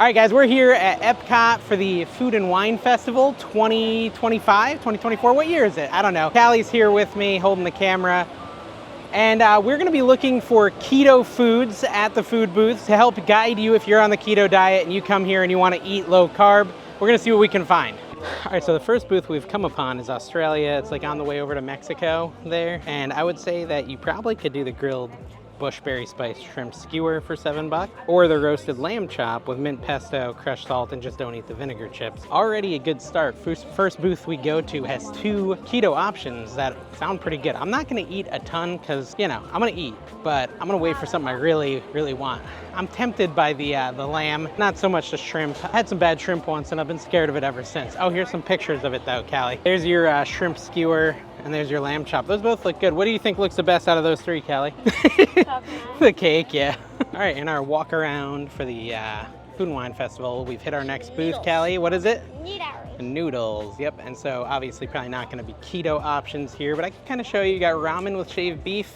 All right, guys, we're here at Epcot for the Food and Wine Festival 2025, 2024. What year is it? I don't know. Callie's here with me holding the camera. And we're gonna be looking for keto foods at the food booths to help guide you if you're on the keto diet and you come here and you wanna eat low carb. We're gonna see what we can find. All right, so the first booth we've come upon is Australia. It's like on the way over to Mexico there. And I would say that you probably could do the grilled bushberry spice shrimp skewer for $7, or the roasted lamb chop with mint pesto, crushed salt, and just don't eat the vinegar chips. Already a good start. First booth we go to has 2 keto options that sound pretty good. I'm not gonna eat a ton because, you know, I'm gonna eat, but I'm gonna wait for something I really, really want. I'm tempted by the lamb, not so much the shrimp. I had some bad shrimp once and I've been scared of it ever since. Oh, here's some pictures of it though, Callie. There's your shrimp skewer. And there's your lamb chop. Those both look good. What do you think looks the best out of those 3, Callie? The cake, yeah. All right, in our walk around for the Food and Wine Festival, we've hit our next booth, Callie. What is it? Noodles. Noodles, yep. And so obviously probably not gonna be keto options here, but I can kind of show you. You got ramen with shaved beef.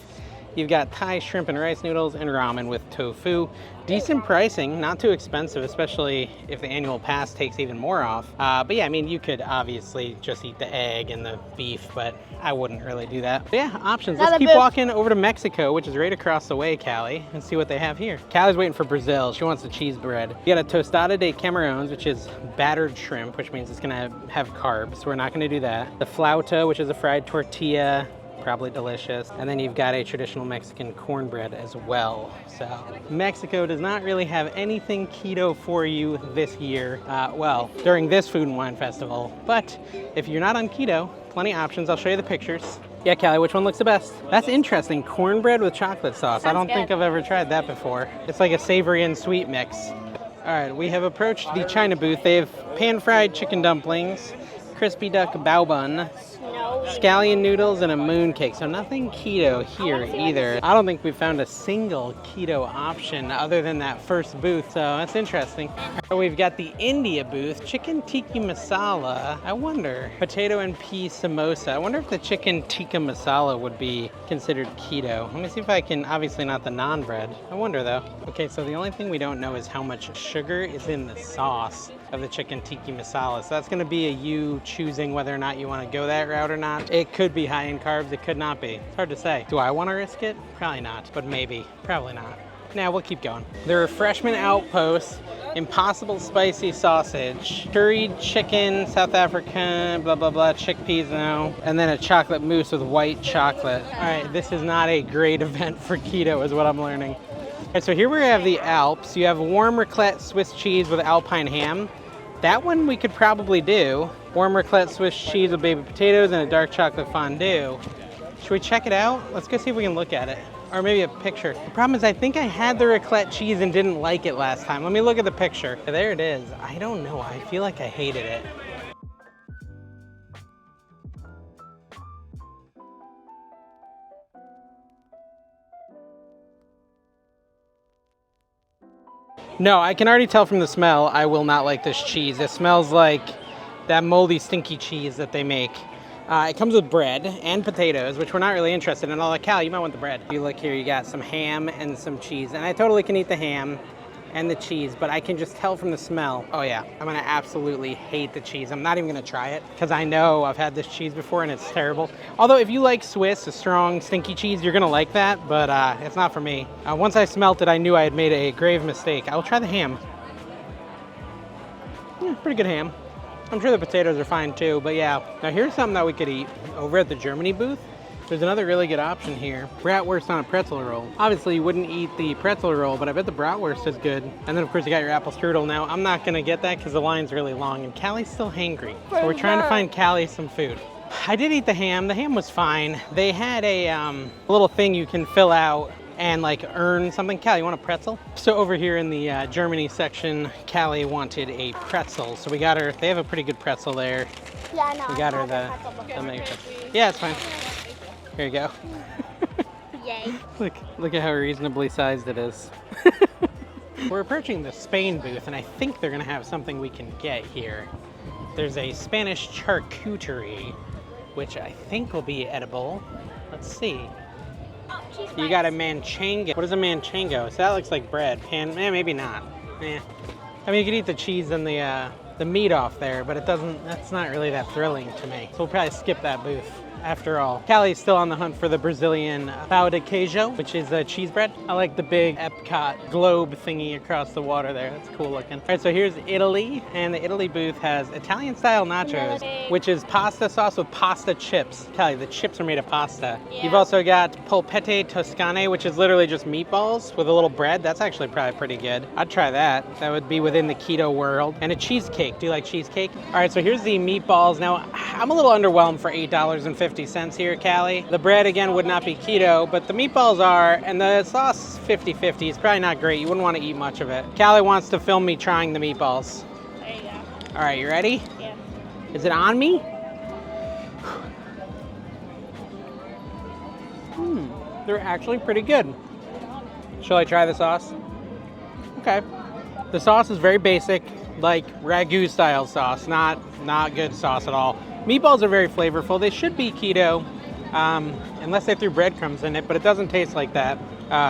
You've got Thai shrimp and rice noodles and ramen with tofu. Decent pricing, not too expensive, especially if the annual pass takes even more off. But yeah, I mean, you could obviously just eat the egg and the beef, but I wouldn't really do that. But yeah, options. Let's keep walking over to Mexico, which is right across the way, Callie, and see what they have here. Callie's waiting for Brazil. She wants the cheese bread. You got a tostada de camarones, which is battered shrimp, which means it's gonna have carbs. So we're not gonna do that. The flauta, which is a fried tortilla. Probably delicious. And then you've got a traditional Mexican cornbread as well. So Mexico does not really have anything keto for you this year. Well, during this Food and Wine Festival. But if you're not on keto, plenty of options. I'll show you the pictures. Yeah, Callie, which one looks the best? That's interesting. Cornbread with chocolate sauce. I don't think I've ever tried that before. It's like a savory and sweet mix. All right, we have approached the China booth. They have pan-fried chicken dumplings, crispy duck bao bun, scallion noodles, and a moon cake. So nothing keto here either. I don't think we found a single keto option other than that first booth, so that's interesting. We've got the India booth, chicken tikka masala. I wonder, potato and pea samosa. I wonder if the chicken tikka masala would be considered keto. Let me see if I can, obviously not the naan bread. I wonder though. Okay, so the only thing we don't know is how much sugar is in the sauce of the chicken tikka masala. So that's gonna be you choosing whether or not you wanna go that route or not. It could be high in carbs, it could not be. It's hard to say. Do I wanna risk it? Probably not, but maybe, probably not. Now we'll keep going. The Refreshment Outpost, Impossible Spicy Sausage, curried chicken, South African, blah, blah, blah, chickpeas now, and then a chocolate mousse with white chocolate. All right, this is not a great event for keto is what I'm learning. All right, so here we have the Alps. You have warm raclette Swiss cheese with alpine ham. That one we could probably do. Warm raclette Swiss cheese with baby potatoes and a dark chocolate fondue. Should we check it out? Let's go see if we can look at it. Or maybe a picture. The problem is I think I had the raclette cheese and didn't like it last time. Let me look at the picture. There it is. I don't know. I feel like I hated it. No, I can already tell from the smell I will not like this cheese. It smells like that moldy, stinky cheese that they make. It comes with bread and potatoes, which we're not really interested in. Although, Cal, you might want the bread. If you look here, you got some ham and some cheese. And I totally can eat the ham and the cheese, but I can just tell from the smell. Oh yeah, I'm gonna absolutely hate the cheese. I'm not even gonna try it, because I know I've had this cheese before and it's terrible. Although if you like Swiss, a strong, stinky cheese, you're gonna like that, but it's not for me. Once I smelt it, I knew I had made a grave mistake. I will try the ham. Yeah, pretty good ham. I'm sure the potatoes are fine too, but yeah. Now here's something that we could eat. Over at the Germany booth, there's another really good option here. Bratwurst on a pretzel roll. Obviously you wouldn't eat the pretzel roll, but I bet the bratwurst is good. And then of course you got your apple strudel. Now I'm not gonna get that because the line's really long and Callie's still hangry. So we're trying to find Callie some food. I did eat the ham. The ham was fine. They had a little thing you can fill out and like earn something. Callie, you want a pretzel? So over here in the Germany section, Callie wanted a pretzel. So we got her, they have a pretty good pretzel there. Yeah, I know. We got her the yeah, it's fine. Here you go. Yay. Look at how reasonably sized it is. We're approaching the Spain booth and I think they're gonna have something we can get here. There's a Spanish charcuterie, which I think will be edible. Let's see. You got a manchego. What is a manchego? So that looks like bread. Maybe not. I mean, you could eat the cheese and the meat off there, but that's not really that thrilling to me. So we'll probably skip that booth. After all, Callie's still on the hunt for the Brazilian pão de queijo, which is a cheese bread. I like the big Epcot globe thingy across the water there. That's cool looking. All right, so here's Italy, and the Italy booth has Italian-style nachos, which is pasta sauce with pasta chips. Callie, the chips are made of pasta. Yeah. You've also got polpette toscane, which is literally just meatballs with a little bread. That's actually probably pretty good. I'd try that. That would be within the keto world. And a cheesecake. Do you like cheesecake? All right, so here's the meatballs. Now, I'm a little underwhelmed for $8.50 here, Callie. The bread, again, would not be keto, but the meatballs are, and the sauce 50-50. It's probably not great. You wouldn't want to eat much of it. Callie wants to film me trying the meatballs. There you go. All right, you ready? Yeah. Is it on me? They're actually pretty good. Shall I try the sauce? Okay. The sauce is very basic, like ragu style sauce, not good sauce at all. Meatballs are very flavorful. They should be keto, unless they threw breadcrumbs in it, but it doesn't taste like that.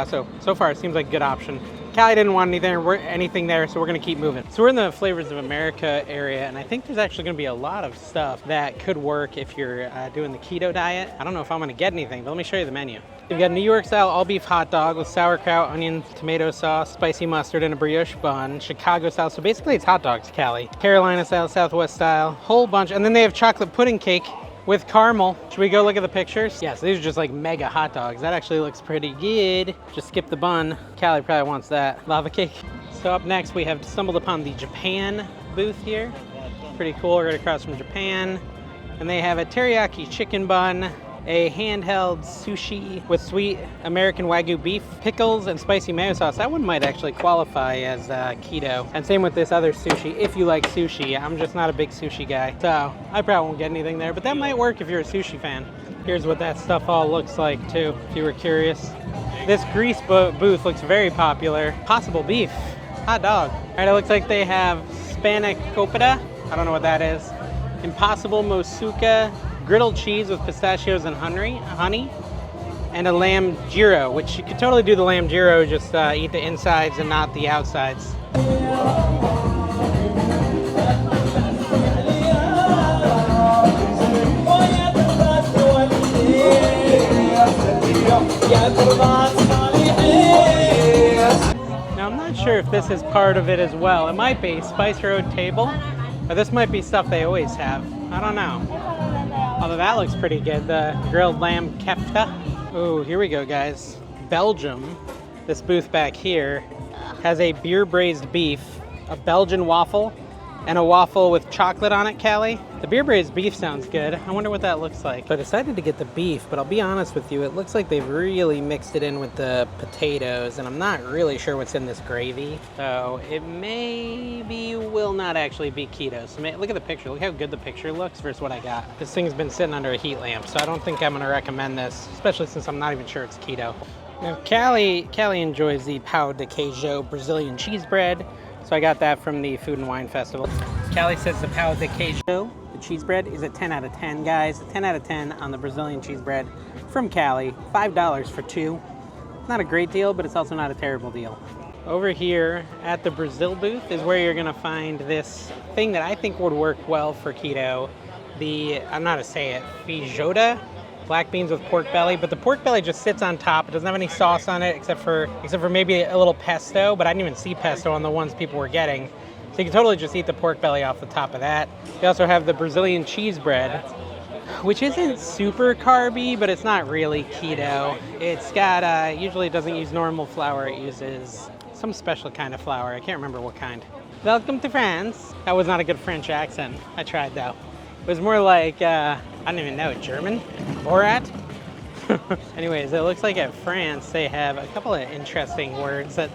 So far it seems like a good option. Callie didn't want anything there, so we're gonna keep moving. So we're in the Flavors of America area, and I think there's actually gonna be a lot of stuff that could work if you're doing the keto diet. I don't know if I'm gonna get anything, but let me show you the menu. We've got New York style all beef hot dog with sauerkraut, onions, tomato sauce, spicy mustard, and a brioche bun. Chicago style, so basically it's hot dogs, Callie. Carolina style, Southwest style, whole bunch. And then they have chocolate pudding cake with caramel. Should we go look at the pictures? Yeah, so these are just like mega hot dogs. That actually looks pretty good. Just skip the bun. Callie probably wants that. Lava cake. So up next we have stumbled upon the Japan booth here. Pretty cool, right across from Japan. And they have a teriyaki chicken bun, a handheld sushi with sweet American Wagyu beef, pickles, and spicy mayo sauce. That one might actually qualify as keto. And same with this other sushi, if you like sushi. I'm just not a big sushi guy, so I probably won't get anything there, but that might work if you're a sushi fan. Here's what that stuff all looks like too, if you were curious. This Greece booth looks very popular. Possible beef, hot dog. All right, it looks like they have spanakopita. I don't know what that is. Impossible Mosuka, griddled cheese with pistachios and honey, and a lamb gyro, which you could totally do the lamb gyro, just eat the insides and not the outsides. Now I'm not sure if this is part of it as well. It might be Spice Road table, or this might be stuff they always have. I don't know. Although that looks pretty good, the grilled lamb kefta. Oh, here we go, guys. Belgium, this booth back here, has a beer braised beef, a Belgian waffle, and a waffle with chocolate on it, Callie. The beer braised beef sounds good. I wonder what that looks like. So I decided to get the beef, but I'll be honest with you, it looks like they've really mixed it in with the potatoes, and I'm not really sure what's in this gravy. So it maybe will not actually be keto. So look at the picture. Look how good the picture looks versus what I got. This thing's been sitting under a heat lamp, so I don't think I'm gonna recommend this, especially since I'm not even sure it's keto. Now, Callie enjoys the pão de queijo Brazilian cheese bread. So I got that from the Food and Wine Festival. Callie says the pão de queijo, the cheese bread, is a 10 out of 10, guys. A 10 out of 10 on the Brazilian cheese bread from Callie. $5 for two. Not a great deal, but it's also not a terrible deal. Over here at the Brazil booth is where you're gonna find this thing that I think would work well for keto. I'm not gonna say it, feijoada. Black beans with pork belly, but the pork belly just sits on top. It doesn't have any sauce on it except for maybe a little pesto, but I didn't even see pesto on the ones people were getting. So you can totally just eat the pork belly off the top of that. They also have the Brazilian cheese bread, which isn't super carby, but it's not really keto. It's got, usually it doesn't use normal flour, it uses some special kind of flour. I can't remember what kind. Welcome to France. That was not a good French accent. I tried though. It was more like, I don't even know, German? Borat? Anyways, it looks like at France they have a couple of interesting words that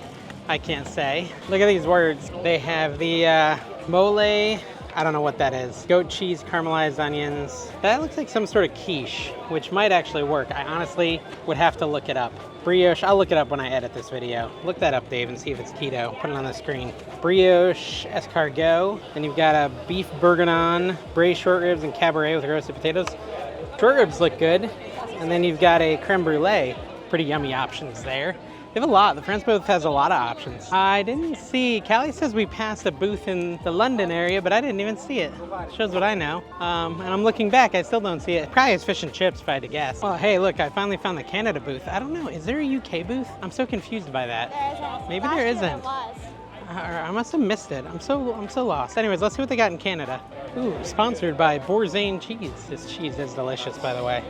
I can't say. Look at these words. They have the mole, I don't know what that is. Goat cheese, caramelized onions. That looks like some sort of quiche, which might actually work. I honestly would have to look it up. Brioche, I'll look it up when I edit this video. Look that up, Dave, and see if it's keto. Put it on the screen. Brioche escargot. Then you've got a beef bourguignon, braised short ribs, and cabaret with roasted potatoes. Short ribs look good. And then you've got a creme brulee. Pretty yummy options there. They have a lot. The France booth has a lot of options. I didn't see, Callie says we passed a booth in the London area, but I didn't even see it. Shows what I know. And I'm looking back, I still don't see it. Probably is fish and chips if I had to guess. Well, hey, look, I finally found the Canada booth. I don't know, is there a UK booth? I'm so confused by that. Maybe there isn't. I must have missed it. I'm so lost. Anyways, let's see what they got in Canada. Ooh, sponsored by Boursin cheese. This cheese is delicious, by the way.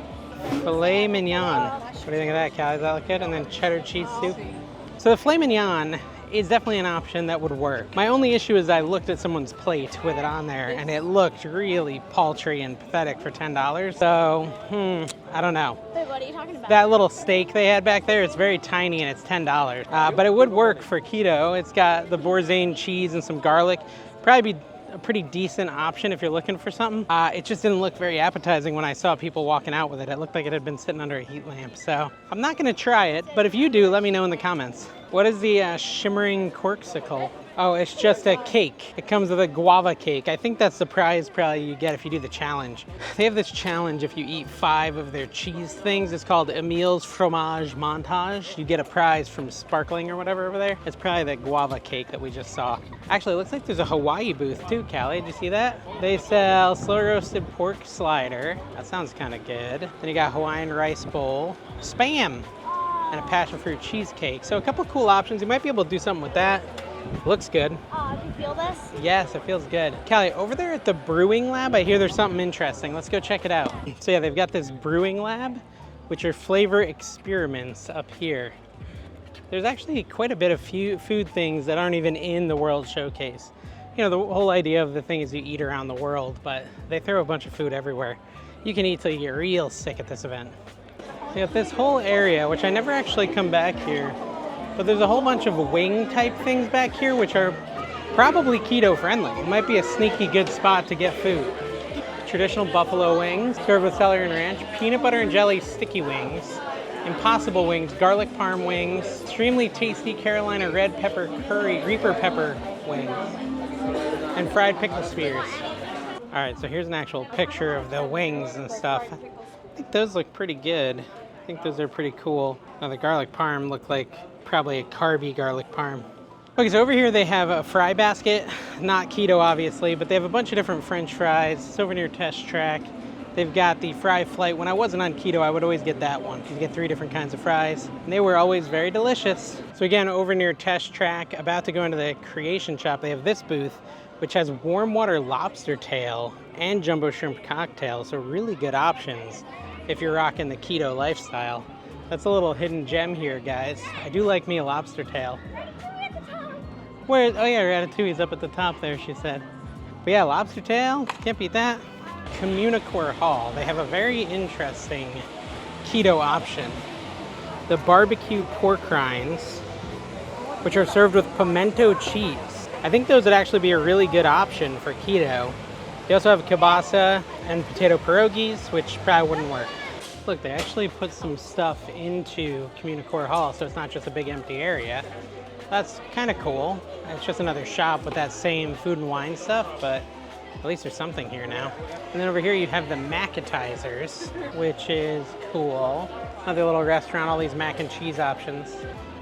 Filet mignon. What do you think of that, Callie? Does that look good? And then cheddar cheese soup. So the filet mignon is definitely an option that would work. My only issue is I looked at someone's plate with it on there and it looked really paltry and pathetic for $10. So, I don't know. Wait, what are you talking about? That little steak they had back there, it's very tiny and it's $10. But it would work for keto. It's got the Boursin cheese and some garlic. Probably be a pretty decent option if you're looking for something. It just didn't look very appetizing when I saw people walking out with it. It looked like it had been sitting under a heat lamp. So I'm not gonna try it, but if you do, let me know in the comments. What is the shimmering corksicle? Oh, it's just a cake. It comes with a guava cake. I think that's the prize probably you get if you do the challenge. They have this challenge if you eat 5 of their cheese things. It's called Emile's Fromage Montage. You get a prize from Sparkling or whatever over there. It's probably that guava cake that we just saw. Actually, it looks like there's a Hawaii booth too, Callie. Did you see that? They sell slow roasted pork slider. That sounds kind of good. Then you got Hawaiian rice bowl, Spam, and a passion fruit cheesecake. So a couple cool options. You might be able to do something with that. Looks good. Do you feel this? Yes, it feels good. Callie, over there at the Brewing Lab, I hear there's something interesting. Let's go check it out. So yeah, they've got this Brewing Lab, which are flavor experiments up here. There's actually quite a bit of food things that aren't even in the World Showcase. You know, the whole idea of the thing is you eat around the world, but they throw a bunch of food everywhere. You can eat till you get real sick at this event. So you got this whole area, which I never actually come back here. But there's a whole bunch of wing type things back here, which are probably keto friendly. It might be a sneaky good spot to get food. Traditional buffalo wings, served with celery and ranch, peanut butter and jelly sticky wings, impossible wings, garlic parm wings, extremely tasty Carolina red pepper curry, reaper pepper wings, and fried pickle spears. All right, so here's an actual picture of the wings and stuff. I think those look pretty good. I think those are pretty cool. Now the garlic parm looked like probably a carby garlic parm. Okay, so over here they have a fry basket, not keto obviously, but they have a bunch of different French fries. It's over near Test Track. They've got the fry flight. When I wasn't on keto, I would always get that one. You get 3 different kinds of fries, and they were always very delicious. So again, over near Test Track, about to go into the creation shop, they have this booth, which has warm water lobster tail and jumbo shrimp cocktail. So really good options if you're rocking the keto lifestyle. That's a little hidden gem here, guys. I do like me a lobster tail. Where? Oh yeah, Ratatouille's up at the top there, she said. But yeah, lobster tail, can't beat that. Communicore Hall, they have a very interesting keto option. The barbecue pork rinds, which are served with pimento cheese. I think those would actually be a really good option for keto. They also have kielbasa and potato pierogies, which probably wouldn't work. Look, they actually put some stuff into Communicore Hall, so it's not just a big empty area. That's kind of cool. It's just another shop with that same food and wine stuff, but at least there's something here now. And then over here you have the Macketizers, which is cool. Another little restaurant, all these mac and cheese options.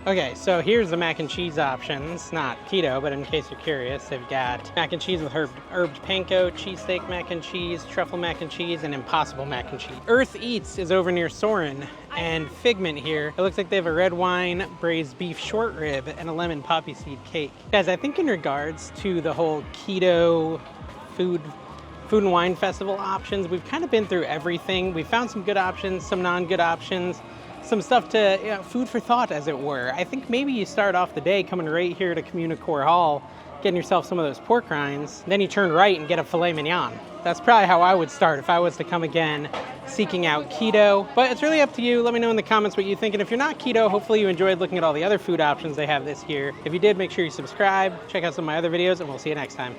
Okay, so here's the mac and cheese options. Not keto, but in case you're curious, they've got mac and cheese with herbed panko, cheesesteak mac and cheese, truffle mac and cheese, and impossible mac and cheese. Earth Eats is over near Soren, and Figment here. It looks like they have a red wine, braised beef short rib, and a lemon poppy seed cake. Guys, I think in regards to the whole keto food and wine festival options, we've kind of been through everything. We found some good options, some non-good options, some stuff to, you know, food for thought, as it were. I think maybe you start off the day coming right here to Communicore Hall, getting yourself some of those pork rinds, then you turn right and get a filet mignon. That's probably how I would start if I was to come again seeking out keto. But it's really up to you. Let me know in the comments what you think. And if you're not keto, hopefully you enjoyed looking at all the other food options they have this year. If you did, make sure you subscribe, check out some of my other videos, and we'll see you next time.